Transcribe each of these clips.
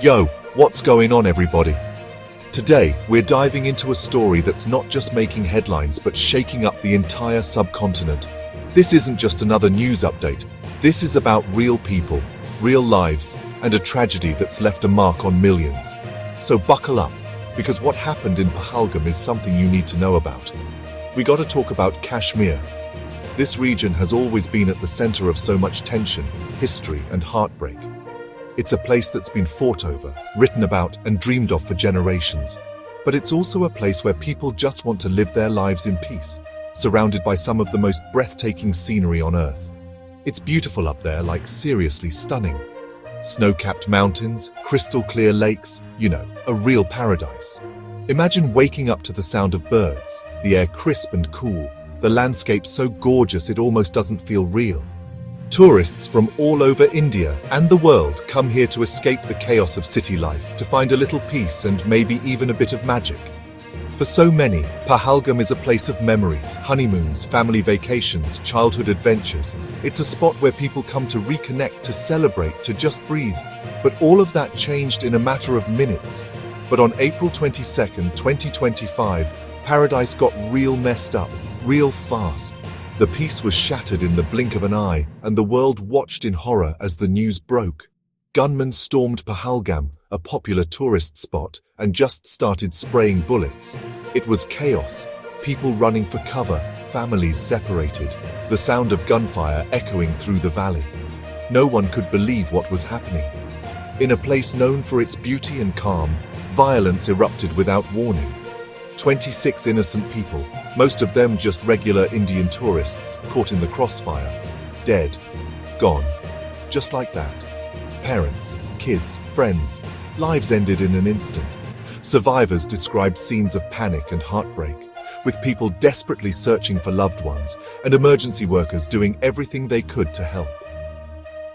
Yo, what's going on, everybody? Today, we're diving into a story that's not just making headlines but shaking up the entire subcontinent. This isn't just another news update. This is about real people, real lives, and a tragedy that's left a mark on millions. So buckle up, because what happened in Pahalgam is something you need to know about. We gotta talk about Kashmir. This region has always been at the center of so much tension, history, and heartbreak. It's a place that's been fought over, written about, and dreamed of for generations. But it's also a place where people just want to live their lives in peace, surrounded by some of the most breathtaking scenery on Earth. It's beautiful up there, like seriously stunning. Snow-capped mountains, crystal-clear lakes, a real paradise. Imagine waking up to the sound of birds, the air crisp and cool, the landscape so gorgeous it almost doesn't feel real. Tourists from all over India and the world come here to escape the chaos of city life, to find a little peace and maybe even a bit of magic. For so many, Pahalgam is a place of memories, honeymoons, family vacations, childhood adventures. It's a spot where people come to reconnect, to celebrate, to just breathe. But all of that changed in a matter of minutes. But on April 22nd, 2025, paradise got real messed up, real fast. The peace was shattered in the blink of an eye, and the world watched in horror as the news broke. Gunmen stormed Pahalgam, a popular tourist spot, and just started spraying bullets. It was chaos, people running for cover, families separated, the sound of gunfire echoing through the valley. No one could believe what was happening. In a place known for its beauty and calm, violence erupted without warning. 26 innocent people, most of them just regular Indian tourists, caught in the crossfire. Dead. Gone. Just like that. Parents, kids, friends, lives ended in an instant. Survivors described scenes of panic and heartbreak, with people desperately searching for loved ones and emergency workers doing everything they could to help.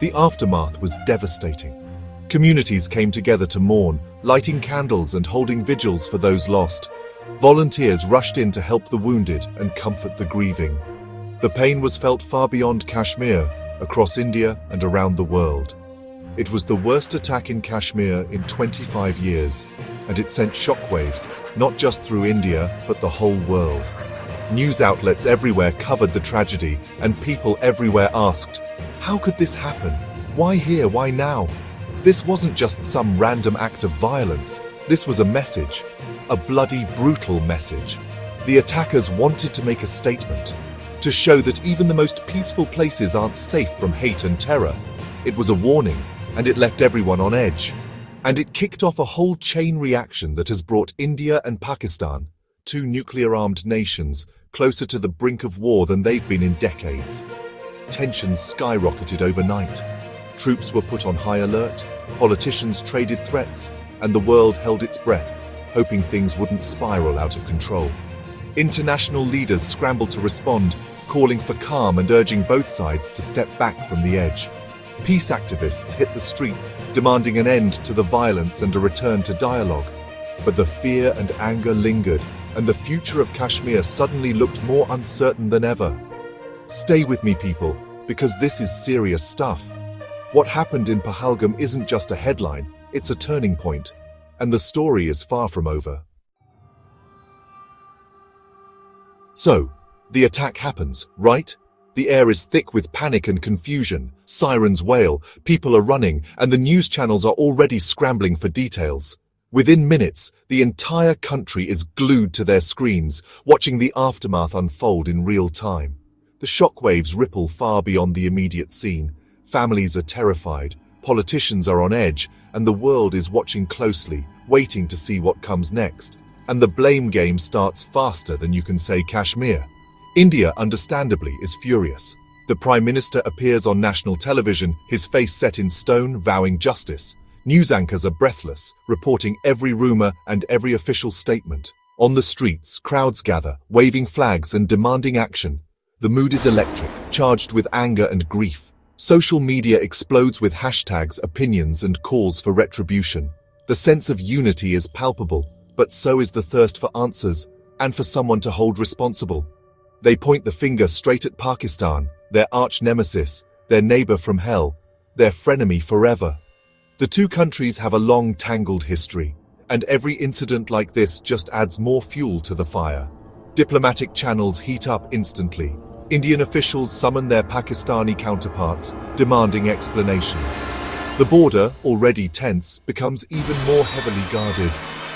The aftermath was devastating. Communities came together to mourn, lighting candles and holding vigils for those lost. Volunteers rushed in to help the wounded and comfort the grieving. The pain was felt far beyond Kashmir, across India and around the world. It was the worst attack in Kashmir in 25 years, and it sent shockwaves, not just through India, but the whole world. News outlets everywhere covered the tragedy, and people everywhere asked, how could this happen? Why here? Why now? This wasn't just some random act of violence. This was a message. A bloody, brutal message. The attackers wanted to make a statement, to show that even the most peaceful places aren't safe from hate and terror. It was a warning, and it left everyone on edge. And it kicked off a whole chain reaction that has brought India and Pakistan, two nuclear-armed nations, closer to the brink of war than they've been in decades. Tensions skyrocketed overnight. Troops were put on high alert, politicians traded threats, and the world held its breath, hoping things wouldn't spiral out of control. International leaders scrambled to respond, calling for calm and urging both sides to step back from the edge. Peace activists hit the streets, demanding an end to the violence and a return to dialogue. But the fear and anger lingered, and the future of Kashmir suddenly looked more uncertain than ever. Stay with me, people, because this is serious stuff. What happened in Pahalgam isn't just a headline, it's a turning point. And the story is far from over. So, the attack happens, right? The air is thick with panic and confusion, sirens wail, people are running, and the news channels are already scrambling for details. Within minutes, the entire country is glued to their screens, watching the aftermath unfold in real time. The shockwaves ripple far beyond the immediate scene. Families are terrified, politicians are on edge, and the world is watching closely, waiting to see what comes next. And the blame game starts faster than you can say Kashmir. India, understandably, is furious. The Prime Minister appears on national television, his face set in stone, vowing justice. News anchors are breathless, reporting every rumor and every official statement. On the streets, crowds gather, waving flags and demanding action. The mood is electric, charged with anger and grief. Social media explodes with hashtags, opinions, and calls for retribution. The sense of unity is palpable, but so is the thirst for answers, and for someone to hold responsible. They point the finger straight at Pakistan, their arch-nemesis, their neighbor from hell, their frenemy forever. The two countries have a long, tangled history, and every incident like this just adds more fuel to the fire. Diplomatic channels heat up instantly. Indian officials summon their Pakistani counterparts, demanding explanations. The border, already tense, becomes even more heavily guarded.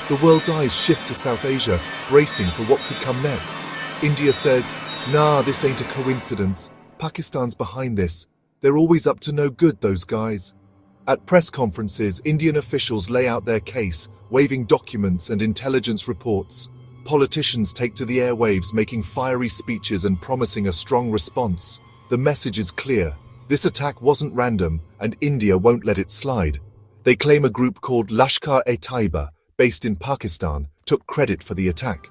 The world's eyes shift to South Asia, bracing for what could come next. India says, "Nah, this ain't a coincidence. Pakistan's behind this. They're always up to no good, those guys." At press conferences, Indian officials lay out their case, waving documents and intelligence reports. Politicians take to the airwaves, making fiery speeches and promising a strong response. The message is clear. This attack wasn't random, and India won't let it slide. They claim a group called Lashkar-e-Taiba, based in Pakistan, took credit for the attack.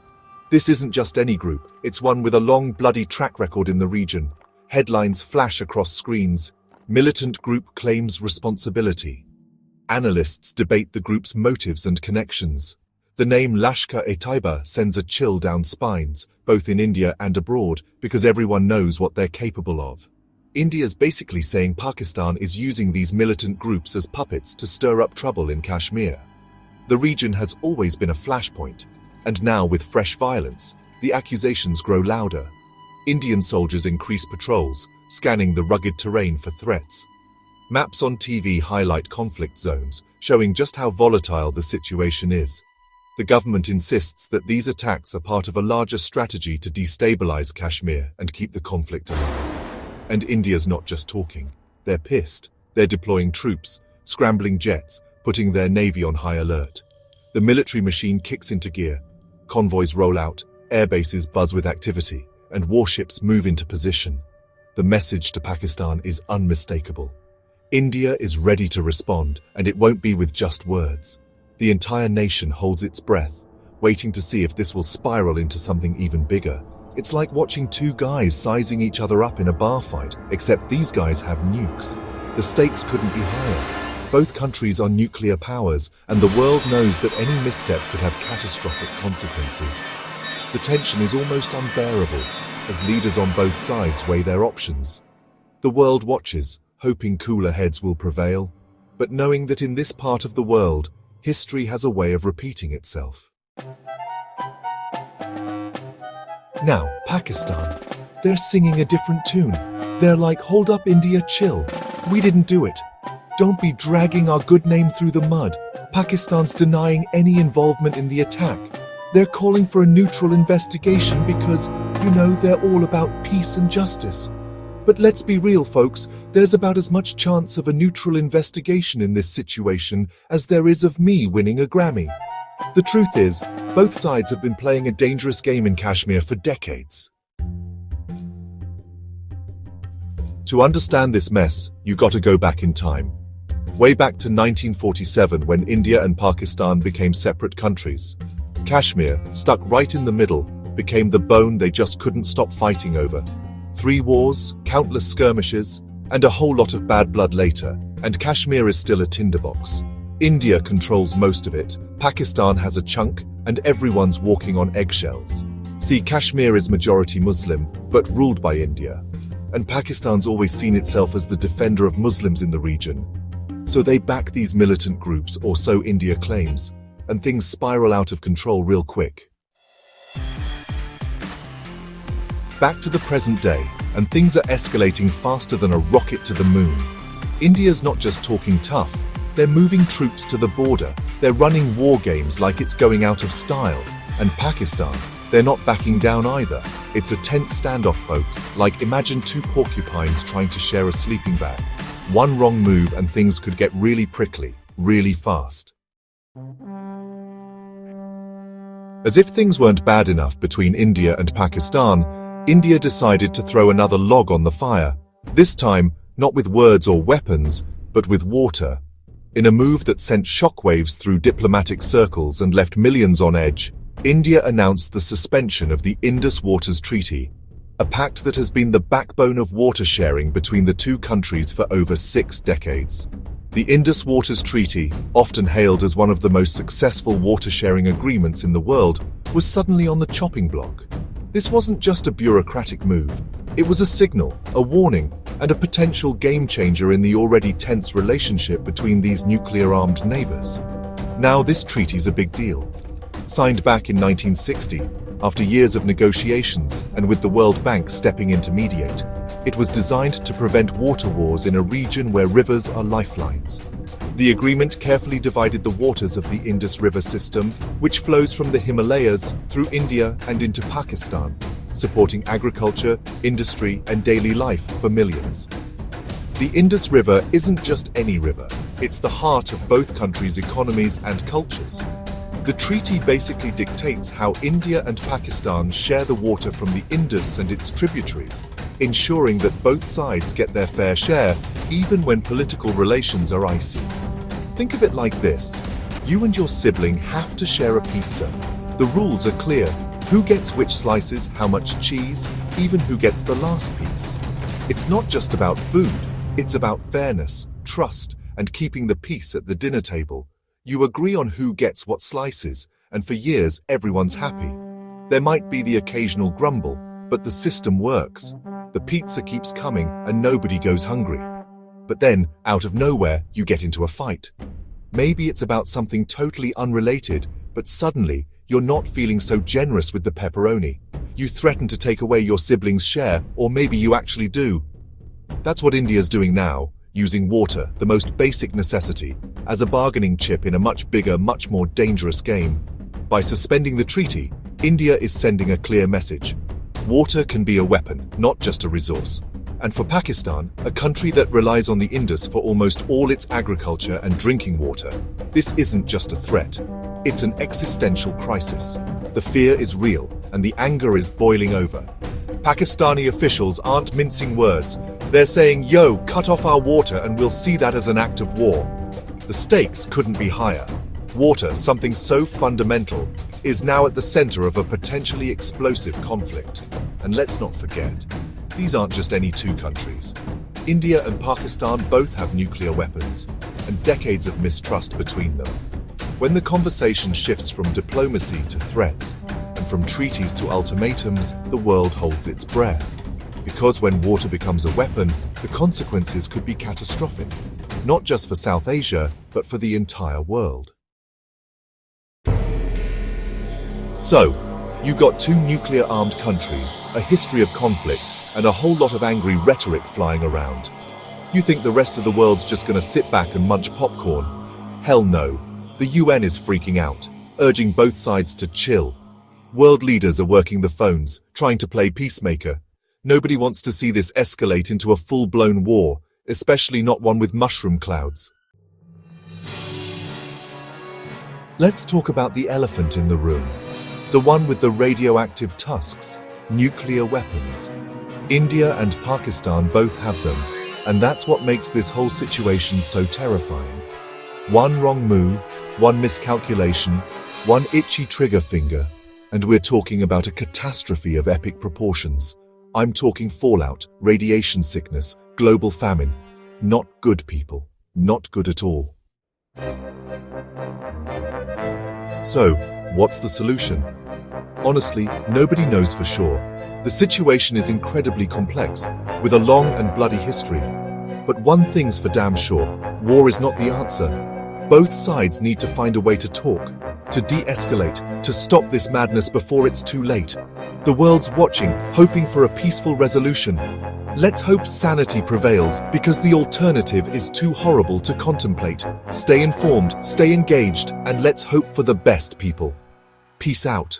This isn't just any group, it's one with a long, bloody track record in the region. Headlines flash across screens. Militant group claims responsibility. Analysts debate the group's motives and connections. The name Lashkar-e-Taiba sends a chill down spines, both in India and abroad, because everyone knows what they're capable of. India's basically saying Pakistan is using these militant groups as puppets to stir up trouble in Kashmir. The region has always been a flashpoint, and now with fresh violence, the accusations grow louder. Indian soldiers increase patrols, scanning the rugged terrain for threats. Maps on TV highlight conflict zones, showing just how volatile the situation is. The government insists that these attacks are part of a larger strategy to destabilize Kashmir and keep the conflict alive. And India's not just talking. They're pissed. They're deploying troops, scrambling jets, putting their navy on high alert. The military machine kicks into gear. Convoys roll out, airbases buzz with activity, and warships move into position. The message to Pakistan is unmistakable. India is ready to respond, and it won't be with just words. The entire nation holds its breath, waiting to see if this will spiral into something even bigger. It's like watching two guys sizing each other up in a bar fight, except these guys have nukes. The stakes couldn't be higher. Both countries are nuclear powers, and the world knows that any misstep could have catastrophic consequences. The tension is almost unbearable, as leaders on both sides weigh their options. The world watches, hoping cooler heads will prevail, but knowing that in this part of the world, history has a way of repeating itself. Now, Pakistan. They're singing a different tune. They're like, "Hold up, India, chill. We didn't do it. Don't be dragging our good name through the mud." Pakistan's denying any involvement in the attack. They're calling for a neutral investigation because, they're all about peace and justice. But let's be real, folks, there's about as much chance of a neutral investigation in this situation as there is of me winning a Grammy. The truth is, both sides have been playing a dangerous game in Kashmir for decades. To understand this mess, you gotta go back in time. Way back to 1947 when India and Pakistan became separate countries. Kashmir, stuck right in the middle, became the bone they just couldn't stop fighting over. 3 wars, countless skirmishes, and a whole lot of bad blood later, and Kashmir is still a tinderbox. India controls most of it, Pakistan has a chunk, and everyone's walking on eggshells. See, Kashmir is majority Muslim, but ruled by India. And Pakistan's always seen itself as the defender of Muslims in the region. So they back these militant groups, or so India claims, and things spiral out of control real quick. Back to the present day, and things are escalating faster than a rocket to the moon. India's not just talking tough, they're moving troops to the border, they're running war games like it's going out of style. And Pakistan, they're not backing down either. It's a tense standoff, folks, like imagine 2 porcupines trying to share a sleeping bag. One wrong move and things could get really prickly, really fast. As if things weren't bad enough between India and Pakistan, India decided to throw another log on the fire. This time, not with words or weapons, but with water. In a move that sent shockwaves through diplomatic circles and left millions on edge, India announced the suspension of the Indus Waters Treaty, a pact that has been the backbone of water sharing between the two countries for over 6 decades. The Indus Waters Treaty, often hailed as one of the most successful water-sharing agreements in the world, was suddenly on the chopping block. This wasn't just a bureaucratic move. It was a signal, a warning, and a potential game-changer in the already tense relationship between these nuclear-armed neighbors. Now this treaty's a big deal. Signed back in 1960, after years of negotiations and with the World Bank stepping in to mediate, it was designed to prevent water wars in a region where rivers are lifelines. The agreement carefully divided the waters of the Indus River system, which flows from the Himalayas through India and into Pakistan, supporting agriculture, industry, and daily life for millions. The Indus River isn't just any river, it's the heart of both countries' economies and cultures. The treaty basically dictates how India and Pakistan share the water from the Indus and its tributaries, ensuring that both sides get their fair share, even when political relations are icy. Think of it like this: you and your sibling have to share a pizza. The rules are clear: who gets which slices, how much cheese, even who gets the last piece. It's not just about food, it's about fairness, trust, and keeping the peace at the dinner table. You agree on who gets what slices, and for years everyone's happy. There might be the occasional grumble, but the system works. The pizza keeps coming and nobody goes hungry. But then, out of nowhere, you get into a fight. Maybe it's about something totally unrelated, but suddenly, you're not feeling so generous with the pepperoni. You threaten to take away your sibling's share, or maybe you actually do. That's what India's doing now, using water, the most basic necessity, as a bargaining chip in a much bigger, much more dangerous game. By suspending the treaty, India is sending a clear message. Water can be a weapon, not just a resource. And for Pakistan, a country that relies on the Indus for almost all its agriculture and drinking water, this isn't just a threat. It's an existential crisis. The fear is real, and the anger is boiling over. Pakistani officials aren't mincing words. They're saying, yo, cut off our water and we'll see that as an act of war. The stakes couldn't be higher. Water, something so fundamental, is now at the center of a potentially explosive conflict. And let's not forget, these aren't just any two countries. India and Pakistan both have nuclear weapons, and decades of mistrust between them. When the conversation shifts from diplomacy to threats, and from treaties to ultimatums, the world holds its breath. Because when water becomes a weapon, the consequences could be catastrophic, not just for South Asia, but for the entire world. So, you got two nuclear-armed countries, a history of conflict, and a whole lot of angry rhetoric flying around. You think the rest of the world's just gonna sit back and munch popcorn? Hell no. The UN is freaking out, urging both sides to chill. World leaders are working the phones, trying to play peacemaker. Nobody wants to see this escalate into a full-blown war, especially not one with mushroom clouds. Let's talk about the elephant in the room. The one with the radioactive tusks, nuclear weapons. India and Pakistan both have them, and that's what makes this whole situation so terrifying. One wrong move, one miscalculation, one itchy trigger finger, and we're talking about a catastrophe of epic proportions. I'm talking fallout, radiation sickness, global famine. Not good, people. Not good at all. So, what's the solution? Honestly, nobody knows for sure. The situation is incredibly complex, with a long and bloody history. But one thing's for damn sure, war is not the answer. Both sides need to find a way to talk, to de-escalate, to stop this madness before it's too late. The world's watching, hoping for a peaceful resolution. Let's hope sanity prevails, because the alternative is too horrible to contemplate. Stay informed, stay engaged, and let's hope for the best, people. Peace out.